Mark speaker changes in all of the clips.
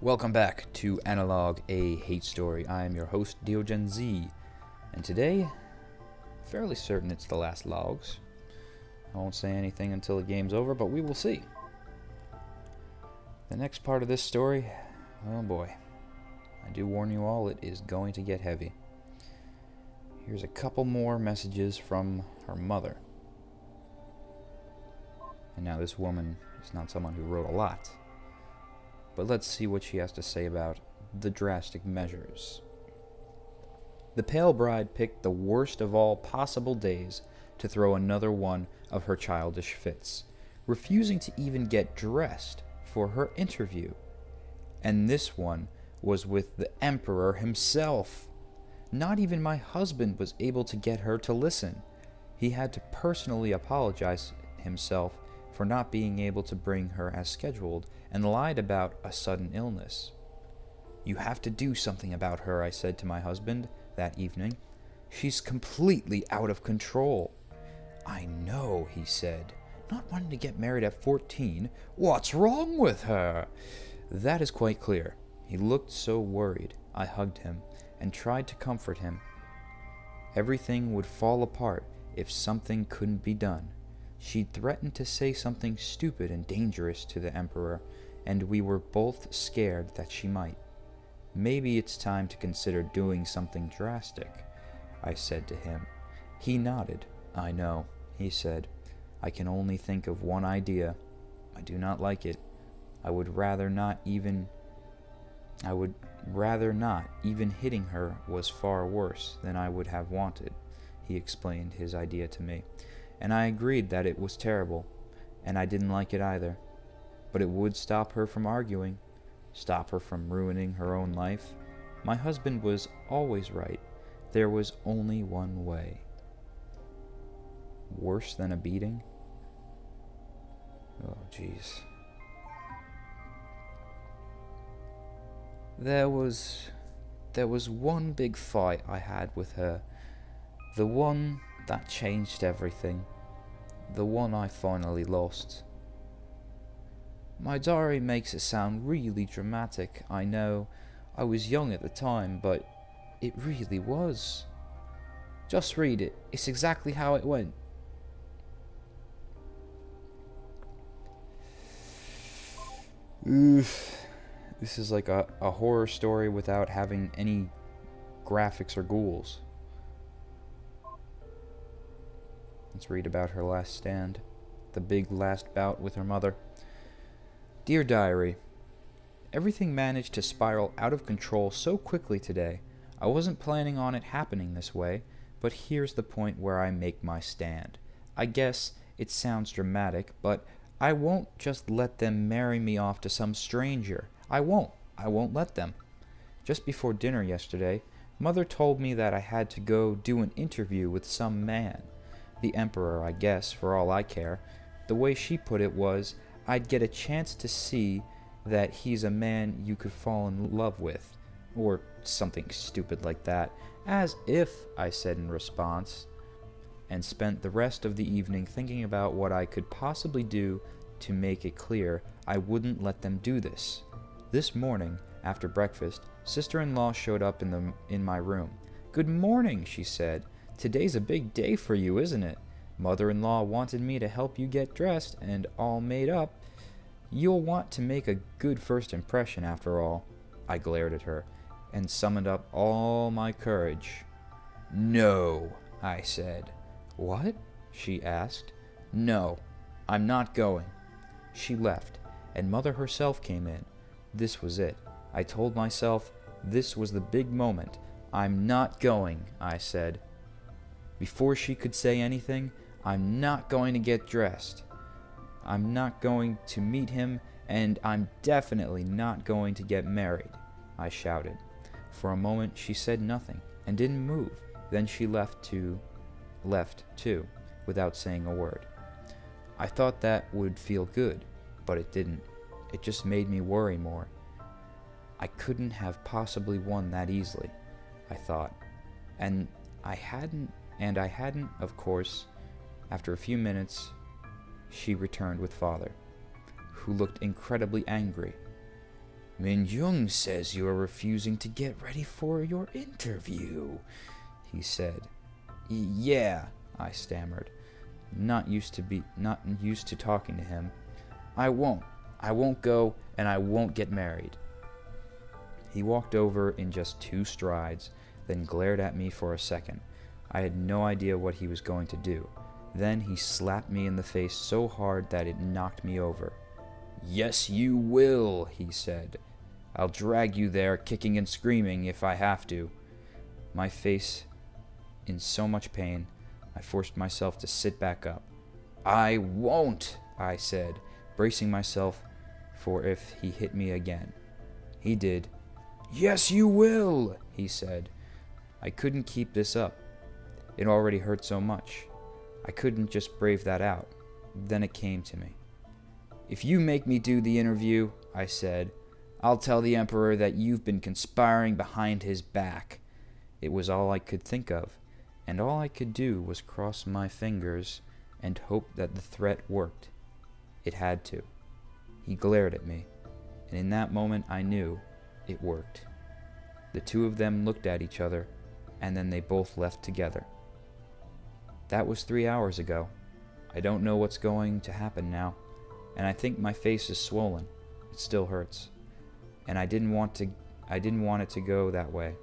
Speaker 1: Welcome back to Analogue, a hate story. I am your host, DeoGenZ, and today, fairly certain it's the last logs. I won't say anything until the game's over, but we will see. The next part of this story, oh boy, I do warn you all, it is going to get heavy. Here's a couple more messages from her mother. And now this woman is not someone who wrote a lot. But let's see what she has to say about the drastic measures. The pale bride picked the worst of all possible days to throw another one of her childish fits, refusing to even get dressed for her interview. And this one was with the Emperor himself. Not even my husband was able to get her to listen. He had to personally apologize himself for not being able to bring her as scheduled, and lied about a sudden illness. "You have to do something about her," I said to my husband that evening. "She's completely out of control." "I know," he said. "Not wanting to get married at 14. What's wrong with her?" "That is quite clear." He looked so worried. I hugged him and tried to comfort him. Everything would fall apart if something couldn't be done. She'd threatened to say something stupid and dangerous to the Emperor, and we were both scared that she might. "Maybe it's time to consider doing something drastic," I said to him. He nodded. "I know," he said. "I can only think of one idea. I do not like it. I would rather not. Even hitting her was far worse than I would have wanted," he explained his idea to me. And I agreed that it was terrible, and I didn't like it either. But it would stop her from arguing, stop her from ruining her own life. My husband was always right. There was only one way. Worse than a beating? Oh, jeez. There was one big fight I had with her. The one that changed everything. The one I finally lost. My diary makes it sound really dramatic, I know. I was young at the time, but it really was. Just read it. It's exactly how it went. Oof. This is like a horror story without having any graphics or ghouls. Let's read about her last stand, the big last bout with her mother. "Dear Diary, everything managed to spiral out of control so quickly today. I wasn't planning on it happening this way, but here's the point where I make my stand. I guess it sounds dramatic, but I won't just let them marry me off to some stranger. I won't let them. Just before dinner yesterday, Mother told me that I had to go do an interview with some man. The Emperor, I guess, for all I care. The way she put it was, I'd get a chance to see that he's a man you could fall in love with. Or something stupid like that. As if, I said in response, and spent the rest of the evening thinking about what I could possibly do to make it clear I wouldn't let them do this. This morning, after breakfast, sister-in-law showed up in my room. "Good morning," she said. "Today's a big day for you, isn't it? Mother-in-law wanted me to help you get dressed and all made up. You'll want to make a good first impression after all." I glared at her and summoned up all my courage. "No," I said. "What?" she asked. "No, I'm not going." She left, and Mother herself came in. This was it. I told myself this was the big moment. "I'm not going," I said. Before she could say anything, "I'm not going to get dressed. I'm not going to meet him, and I'm definitely not going to get married," I shouted. For a moment she said nothing and didn't move. Then she left too, without saying a word. I thought that would feel good, but it didn't. It just made me worry more. I couldn't have possibly won that easily, I thought. And I hadn't, of course. After a few minutes, she returned with Father, who looked incredibly angry. Min-jung says you are refusing to get ready for your interview, he said. Yeah, I stammered, not used to talking to him. I won't go, and I won't get married. He walked over in just 2 strides, then glared at me for a second. I had no idea what he was going to do. Then he slapped me in the face so hard that it knocked me over. Yes, you will, he said. I'll drag you there, kicking and screaming, if I have to. My face in so much pain, I forced myself to sit back up. I won't, I said, bracing myself for if he hit me again. He did. Yes, you will, he said. I couldn't keep this up. It already hurt so much. I couldn't just brave that out. Then it came to me. If you make me do the interview, I said, I'll tell the Emperor that you've been conspiring behind his back. It was all I could think of, and all I could do was cross my fingers and hope that the threat worked. It had to. He glared at me, and in that moment I knew it worked. The 2 of them looked at each other, and then they both left together. That was 3 hours ago. I don't know what's going to happen now, and I think my face is swollen. It still hurts. And I didn't want it to go that way.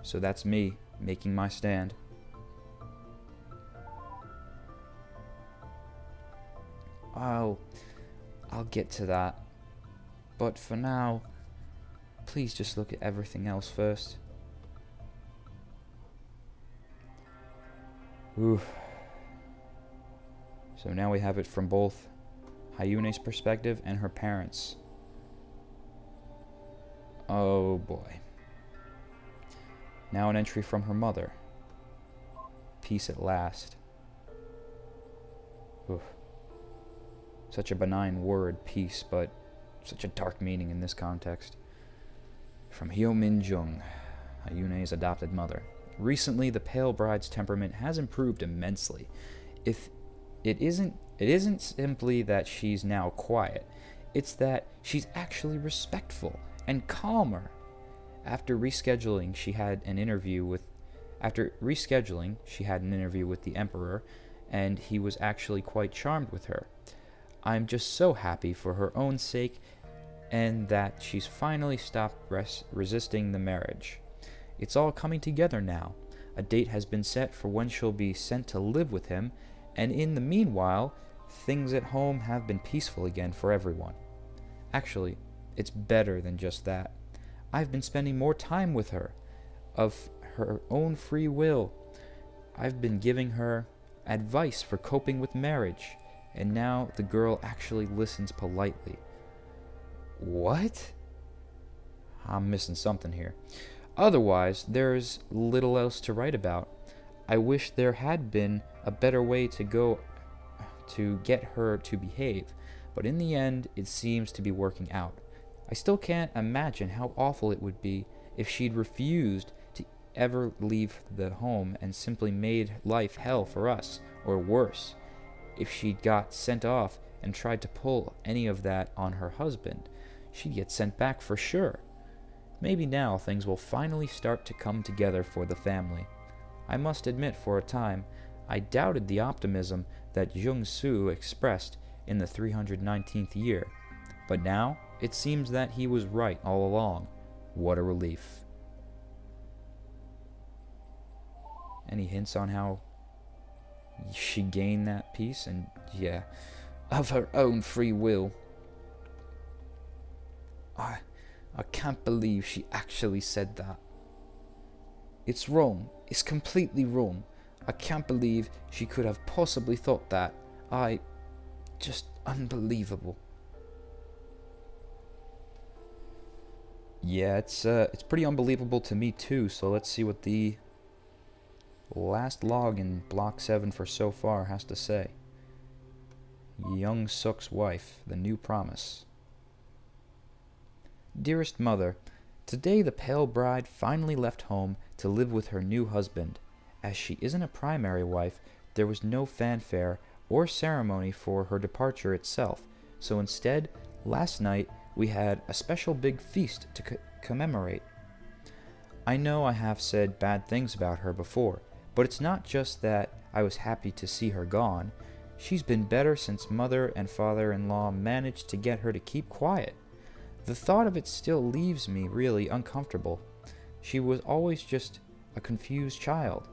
Speaker 1: So that's me making my stand. I'll get to that. But for now, please just look at everything else first. Oof. So now we have it from both Hyune's perspective and her parents. Oh boy. Now an entry from her mother. Peace at last. Oof. Such a benign word, peace, but such a dark meaning in this context. From Hyo Min-jung, Hyune's adopted mother. Recently, the pale bride's temperament has improved immensely. If it isn't simply that she's now quiet, it's that she's actually respectful and calmer. After rescheduling, she had an interview with the Emperor, and he was actually quite charmed with her. I'm just so happy for her own sake, and that she's finally stopped resisting the marriage. It's all coming together now. A date has been set for when she'll be sent to live with him, and in the meanwhile, things at home have been peaceful again for everyone. Actually, it's better than just that. I've been spending more time with her, of her own free will. I've been giving her advice for coping with marriage, and now the girl actually listens politely. What? I'm missing something here. Otherwise, there's little else to write about. I wish there had been a better way to get her to behave, but in the end, it seems to be working out. I still can't imagine how awful it would be if she'd refused to ever leave the home and simply made life hell for us, or worse, if she got sent off and tried to pull any of that on her husband. She'd get sent back for sure. Maybe now things will finally start to come together for the family. I must admit, for a time, I doubted the optimism that Jung-soo expressed in the 319th year. But now, it seems that he was right all along. What a relief. Any hints on how she gained that peace? And yeah, of her own free will. I can't believe she actually said that. It's wrong. It's completely wrong. I can't believe she could have possibly thought that. Just unbelievable. Yeah, it's pretty unbelievable to me too, so let's see what the last log in Block 7 for so far has to say. Young Suk's wife, the new promise. Dearest Mother, today the pale bride finally left home to live with her new husband. As she isn't a primary wife, there was no fanfare or ceremony for her departure itself, so instead, last night, we had a special big feast to commemorate. I know I have said bad things about her before, but it's not just that I was happy to see her gone. She's been better since mother and father-in-law managed to get her to keep quiet. The thought of it still leaves me really uncomfortable. She was always just a confused child.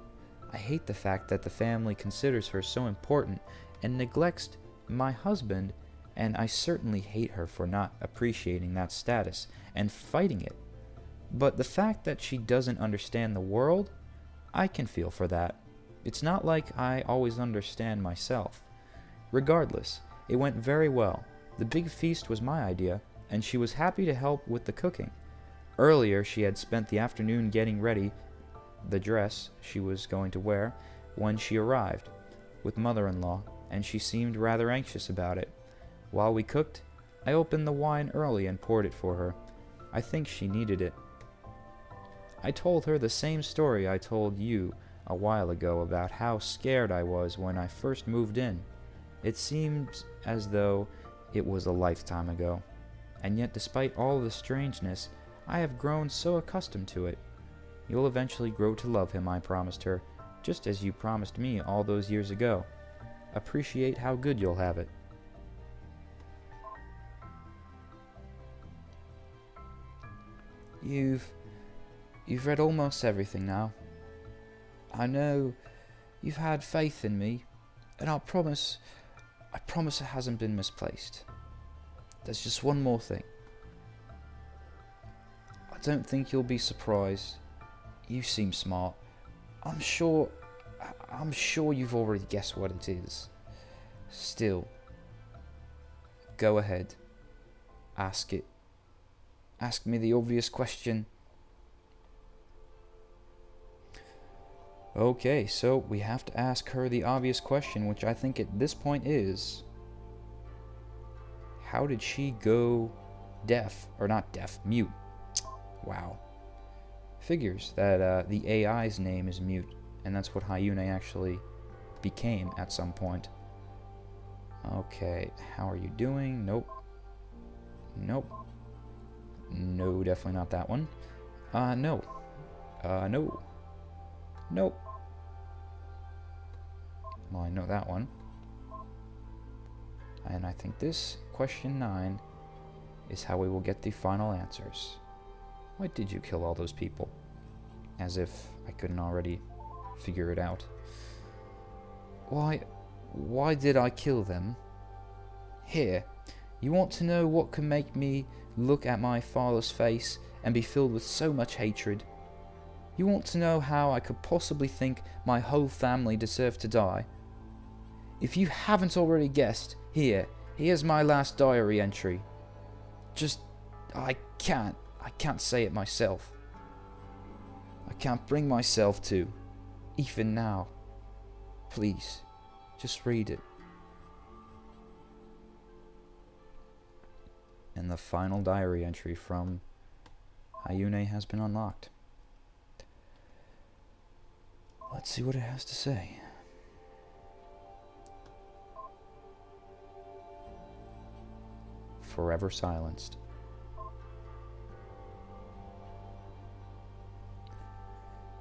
Speaker 1: I hate the fact that the family considers her so important and neglects my husband, and I certainly hate her for not appreciating that status and fighting it. But the fact that she doesn't understand the world, I can feel for that. It's not like I always understand myself. Regardless, it went very well. The big feast was my idea, and she was happy to help with the cooking. Earlier, she had spent the afternoon getting ready the dress she was going to wear when she arrived with mother-in-law, and she seemed rather anxious about it. While we cooked, I opened the wine early and poured it for her. I think she needed it. I told her the same story I told you a while ago about how scared I was when I first moved in. It seemed as though it was a lifetime ago, and yet despite all the strangeness, I have grown so accustomed to it. You'll eventually grow to love him, I promised her, just as you promised me all those years ago. Appreciate how good you'll have it. You've read almost everything now. I know you've had faith in me, and I promise it hasn't been misplaced. There's just one more thing. I don't think you'll be surprised. You seem smart. I'm sure you've already guessed what it is. Still, go ahead. Ask it. Ask me the obvious question. Okay, so we have to ask her the obvious question, which I think at this point is, how did she go deaf? Or not deaf, mute. Wow. Figures that the AI's name is mute, and that's what Hyuna actually became at some point. Okay, how are you doing? Nope. Nope. No, definitely not that one. No. No. Nope. Well, I know that one. And I think this, question 9, is how we will get the final answers. Why did you kill all those people? As if I couldn't already figure it out. Why did I kill them? Here, you want to know what could make me look at my father's face and be filled with so much hatred? You want to know how I could possibly think my whole family deserved to die? If you haven't already guessed, here's my last diary entry. I can't say it myself. I can't bring myself to, even now. Please, just read it. And the final diary entry from Hyuna has been unlocked. Let's see what it has to say. Forever silenced.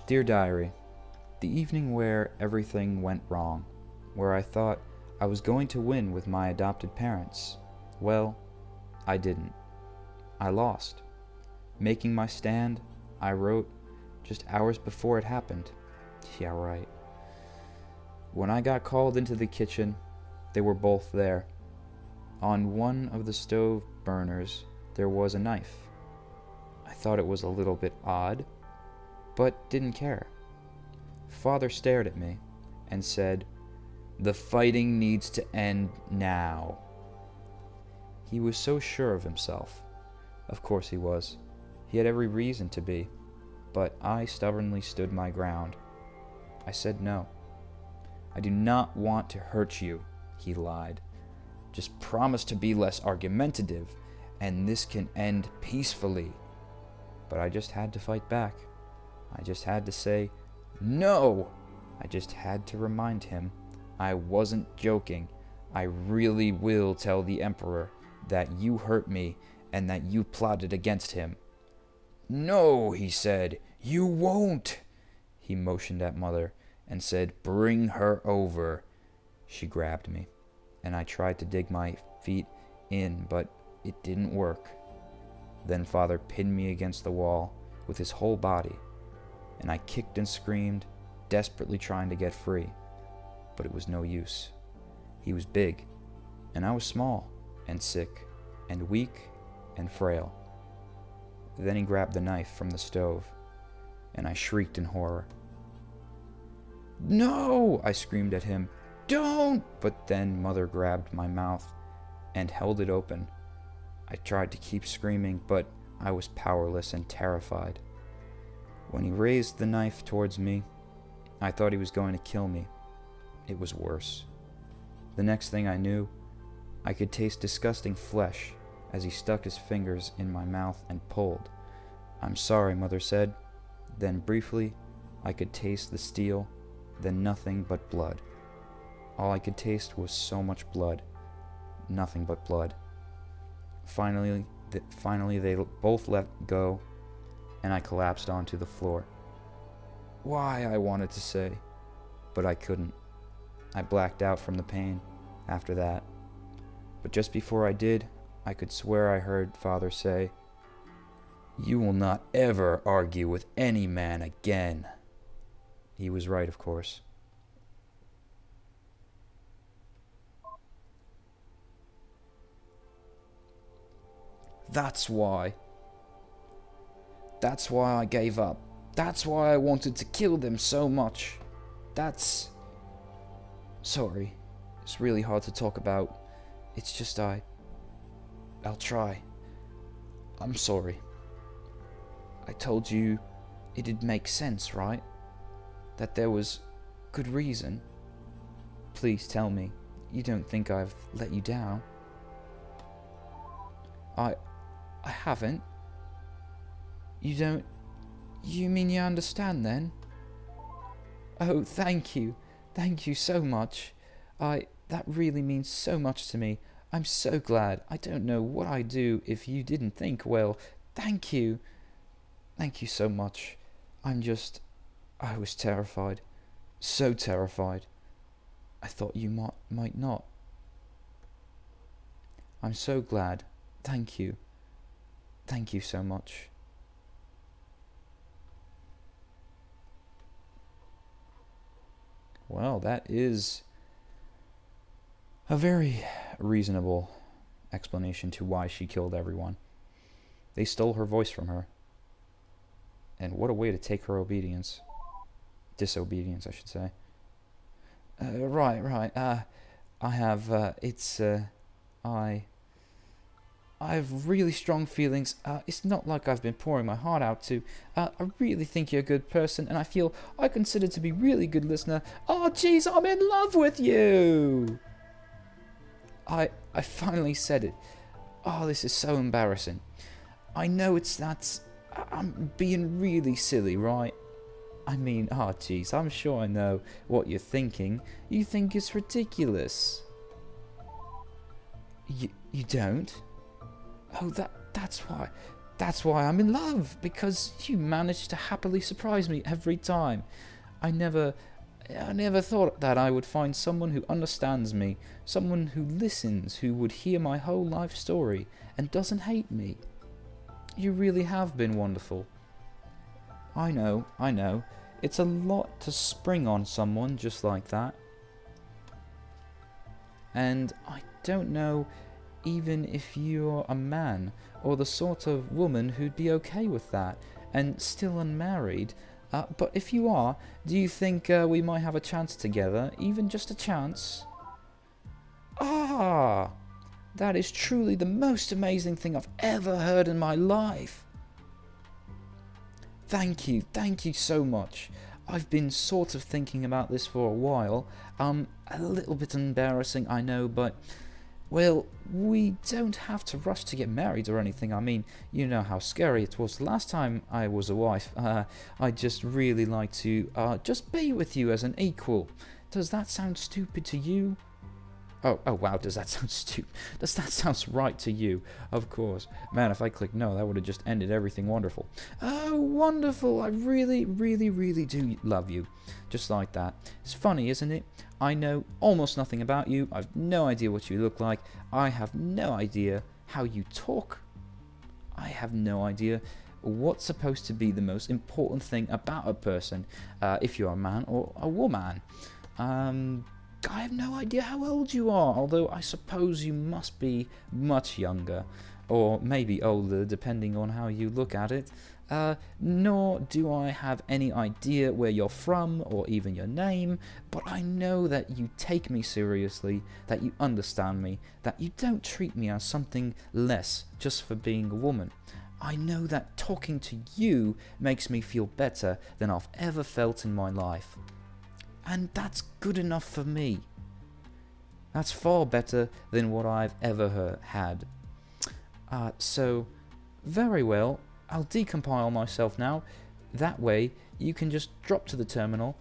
Speaker 1: Dear Diary, the evening where everything went wrong, where I thought I was going to win with my adopted parents, well, I didn't. I lost. Making my stand, I wrote just hours before it happened. Yeah, right. When I got called into the kitchen, they were both there. On one of the stove burners, there was a knife. I thought it was a little bit odd, but didn't care. Father stared at me and said, "The fighting needs to end now." He was so sure of himself. Of course he was. He had every reason to be. But I stubbornly stood my ground. I said no. "I do not want to hurt you," he lied. "Just promise to be less argumentative, and this can end peacefully." But I just had to fight back. I just had to say, "No!" I just had to remind him I wasn't joking. "I really will tell the Emperor that you hurt me and that you plotted against him." "No," he said, "you won't." He motioned at Mother and said, "Bring her over." She grabbed me, and I tried to dig my feet in, but it didn't work. Then Father pinned me against the wall with his whole body, and I kicked and screamed, desperately trying to get free, but it was no use. He was big, and I was small and sick and weak and frail. Then he grabbed the knife from the stove, and I shrieked in horror. "No!" I screamed at him. "Don't!" But then Mother grabbed my mouth and held it open. I tried to keep screaming, but I was powerless and terrified. When he raised the knife towards me, I thought he was going to kill me. It was worse. The next thing I knew, I could taste disgusting flesh as he stuck his fingers in my mouth and pulled. "I'm sorry," Mother said. Then briefly, I could taste the steel, then nothing but blood. All I could taste was so much blood. Nothing but blood. Finally, they both let go, and I collapsed onto the floor. "Why?" I wanted to say, but I couldn't. I blacked out from the pain after that. But just before I did, I could swear I heard Father say, "You will not ever argue with any man again." He was right, of course. That's why I gave up. That's why I wanted to kill them so much. Sorry. It's really hard to talk about. It's just I'll try. I'm sorry. I told you it'd make sense, right? That there was good reason. Please tell me you don't think I've let you down. I haven't. You don't... You mean you understand then? Oh, thank you. Thank you so much. That really means so much to me. I'm so glad. I don't know what I'd do if you didn't think well. Thank you. Thank you so much. I was terrified. So terrified. I thought you might not. I'm so glad. Thank you. Thank you so much. Well, that is a very reasonable explanation to why she killed everyone. They stole her voice from her. And what a way to take her obedience. Disobedience, I should say. Right. I have really strong feelings. It's not like I've been pouring my heart out to. I really think you're a good person, and I feel I consider to be really good listener. Oh, jeez, I'm in love with you. I finally said it. Oh, this is so embarrassing. I know I'm being really silly, right? I mean, oh, jeez, I'm sure I know what you're thinking. You think it's ridiculous. You don't? Oh, that's why. That's why I'm in love, because you manage to happily surprise me every time. I never thought that I would find someone who understands me, someone who listens, who would hear my whole life story and doesn't hate me. You really have been wonderful. I know. It's a lot to spring on someone just like that. And I don't know even if you're a man or the sort of woman who'd be okay with that and still unmarried. But if you are, do you think we might have a chance together? Even just a chance? Ah! That is truly the most amazing thing I've ever heard in my life. Thank you so much. I've been sort of thinking about this for a while. A little bit embarrassing, I know, but, well, we don't have to rush to get married or anything. I mean, you know how scary it was the last time I was a wife. I'd just really like to just be with you as an equal. Does that sound stupid to you? Oh, wow, does that sound stupid? Does that sound right to you? Of course. Man, if I clicked no, that would have just ended everything wonderful. Oh, wonderful. I really, really, really do love you. Just like that. It's funny, isn't it? I know almost nothing about you. I've no idea what you look like. I have no idea how you talk. I have no idea what's supposed to be the most important thing about a person, if you're a man or a woman. I have no idea how old you are, although I suppose you must be much younger, or maybe older, depending on how you look at it. Nor do I have any idea where you're from, or even your name, but I know that you take me seriously, that you understand me, that you don't treat me as something less just for being a woman. I know that talking to you makes me feel better than I've ever felt in my life. And that's good enough for me. That's far better than what I've ever had. So, very well, I'll decompile myself now. That way, you can just drop to the terminal,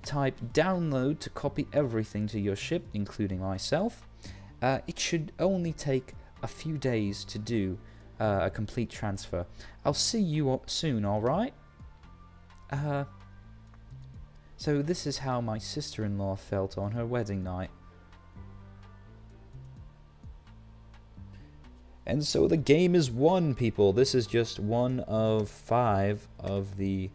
Speaker 1: type download to copy everything to your ship, including myself. It should only take a few days to do a complete transfer. I'll see you soon, alright? So this is how my sister-in-law felt on her wedding night. And so the game is won, people. This is just one of 5 of the...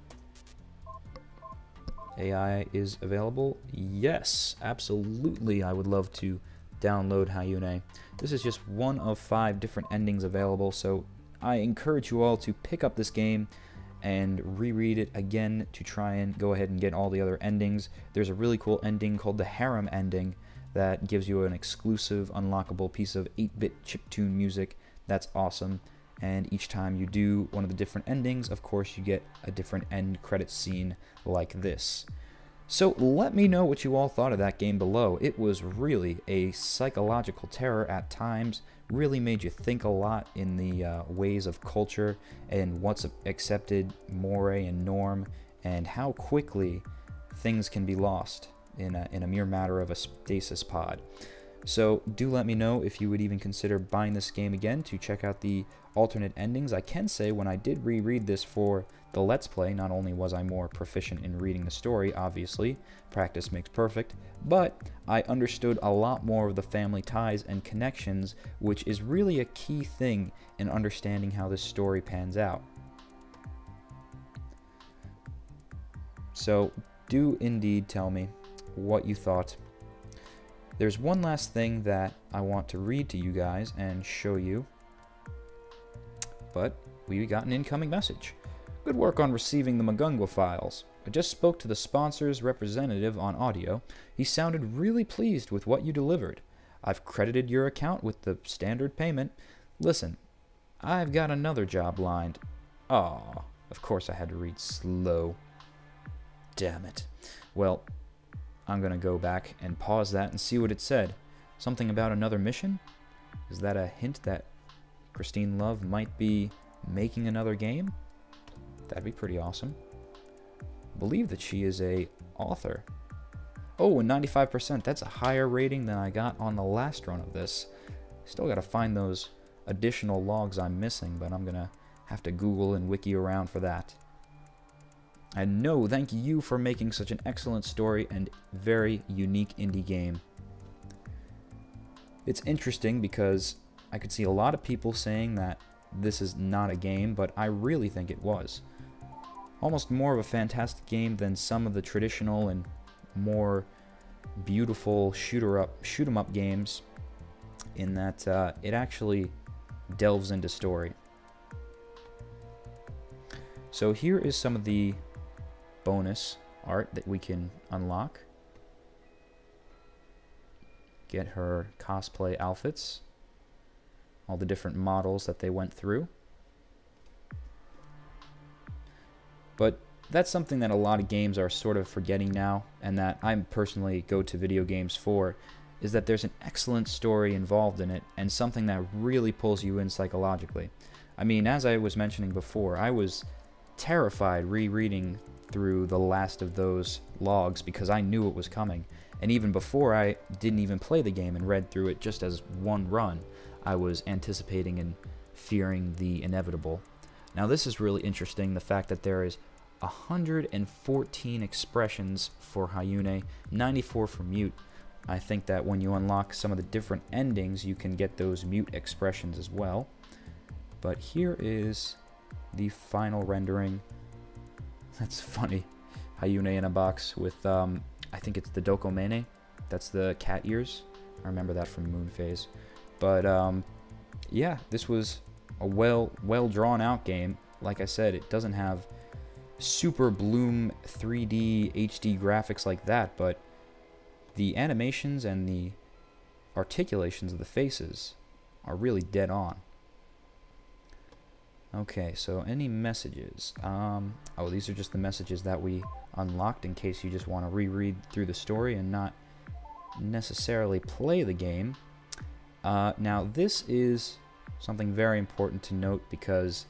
Speaker 1: AI is available? Yes, absolutely. I would love to download Hayune. This is just one of 5 different endings available, so I encourage you all to pick up this game and reread it again to try and go ahead and get all the other endings. There's a really cool ending called the Harem ending that gives you an exclusive unlockable piece of 8-bit chiptune music. That's awesome. And each time you do one of the different endings, of course, you get a different end credit scene like this. So let me know what you all thought of that game below. It was really a psychological terror at times, really made you think a lot in the ways of culture and what's accepted, moire and norm, and how quickly things can be lost in a mere matter of a stasis pod. So do let me know if you would even consider buying this game again to check out the alternate endings. I can say when I did reread this for the Let's Play, not only was I more proficient in reading the story, obviously, practice makes perfect, but I understood a lot more of the family ties and connections, which is really a key thing in understanding how this story pans out. So do indeed tell me what you thought. There's one last thing that I want to read to you guys and show you, but we got an incoming message. Good work on receiving the Magungwa files. I just spoke to the sponsor's representative on audio. He sounded really pleased with what you delivered. I've credited your account with the standard payment. Listen, I've got another job lined. Aw, of course I had to read slow. Damn it. Well, I'm gonna go back and pause that and see what it said. Something about another mission? Is that a hint that Christine Love might be making another game? That'd be pretty awesome. I believe that she is a author. Oh, and 95%. That's a higher rating than I got on the last run of this. Still gotta find those additional logs I'm missing, but I'm gonna have to Google and wiki around for that. And no, thank you for making such an excellent story and very unique indie game. It's interesting because I could see a lot of people saying that this is not a game, but I really think it was. Almost more of a fantastic game than some of the traditional and more beautiful shoot 'em up games, in that it actually delves into story. So here is some of the bonus art that we can unlock. Get her cosplay outfits, all the different models that they went through. But that's something that a lot of games are sort of forgetting now, and that I personally go to video games for, is that there's an excellent story involved in it, and something that really pulls you in psychologically. I mean, as I was mentioning before, I was terrified rereading through the last of those logs because I knew it was coming. And even before I didn't even play the game and read through it just as one run, I was anticipating and fearing the inevitable. Now this is really interesting, the fact that there is 114 expressions for Hayune, 94 for mute. I think that when you unlock some of the different endings, you can get those mute expressions as well. But here is the final rendering. That's funny. Hayune in a box with, I think it's the Dokomene. That's the cat ears. I remember that from Moon Phase. But, yeah, this was a well drawn out game. Like I said, it doesn't have super bloom 3D HD graphics like that, but the animations and the articulations of the faces are really dead on. Okay, so any messages? Oh, these are just the messages that we unlocked in case you just want to reread through the story and not necessarily play the game. Now, this is something very important to note because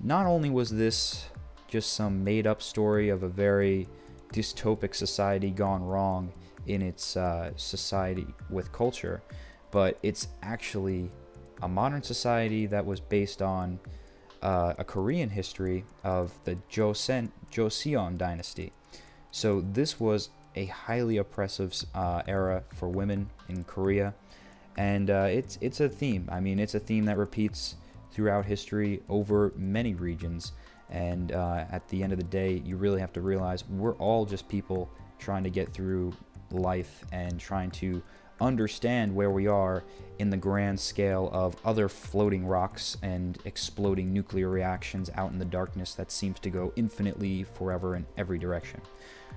Speaker 1: not only was this just some made-up story of a very dystopic society gone wrong in its society with culture, but it's actually a modern society that was based on a Korean history of the Joseon dynasty. So this was a highly oppressive era for women in Korea, and it's a theme. I mean, it's a theme that repeats throughout history over many regions. And at the end of the day, you really have to realize we're all just people trying to get through life and trying to understand where we are in the grand scale of other floating rocks and exploding nuclear reactions out in the darkness that seems to go infinitely forever in every direction.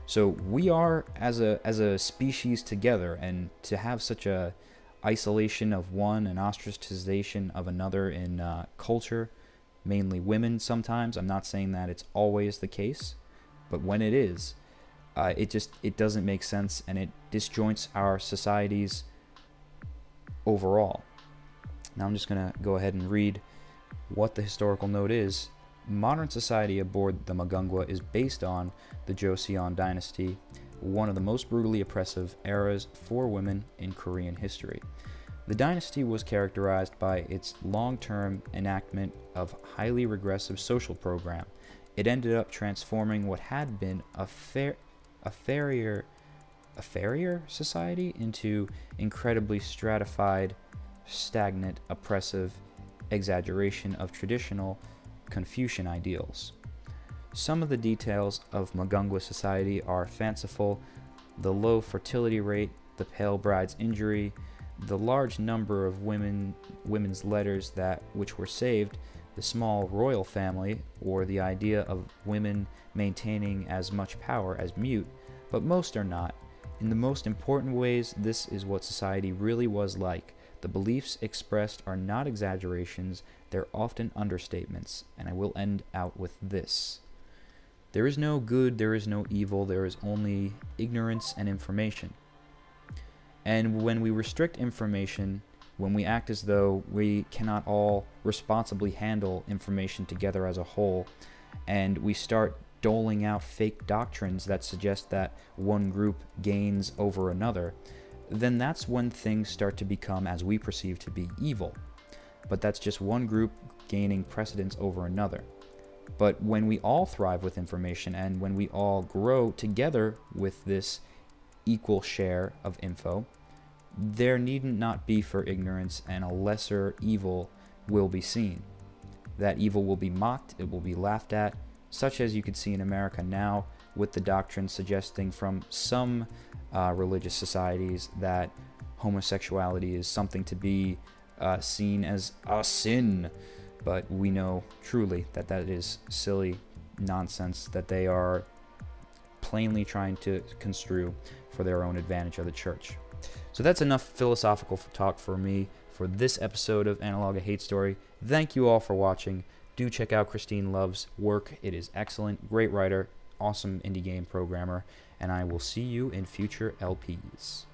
Speaker 1: So we are as a species together, and to have such a isolation of one and ostracization of another in culture, mainly women sometimes. I'm not saying that it's always the case, but when it is, it doesn't make sense, and it disjoints our societies overall. Now I'm just going to go ahead and read what the historical note is. Modern society aboard the Magungwa is based on the Joseon dynasty, one of the most brutally oppressive eras for women in Korean history. The dynasty was characterized by its long-term enactment of highly regressive social program. It ended up transforming what had been a fairer society into incredibly stratified, stagnant, oppressive exaggeration of traditional Confucian ideals. Some of the details of Magungwa society are fanciful: the low fertility rate, the pale bride's injury, the large number of women's letters which were saved, the small royal family, or the idea of women maintaining as much power as mute, but most are not. In the most important ways, this is what society really was like. The beliefs expressed are not exaggerations, they're often understatements, and I will end out with this. There is no good, there is no evil, there is only ignorance and information. And when we restrict information, when we act as though we cannot all responsibly handle information together as a whole, and we start doling out fake doctrines that suggest that one group gains over another, then that's when things start to become as we perceive to be evil. But that's just one group gaining precedence over another. But when we all thrive with information, and when we all grow together with this equal share of info, there needn't not be for ignorance, and a lesser evil will be seen. That evil will be mocked, it will be laughed at, such as you could see in America now, with the doctrine suggesting from some religious societies that homosexuality is something to be seen as a sin. But we know truly that that is silly nonsense that they are plainly trying to construe for their own advantage of the church. So that's enough philosophical talk for me for this episode of Analogue, a Hate Story. Thank you all for watching. Do check out Christine Love's work. It is excellent. Great writer, awesome indie game programmer, and I will see you in future LPs.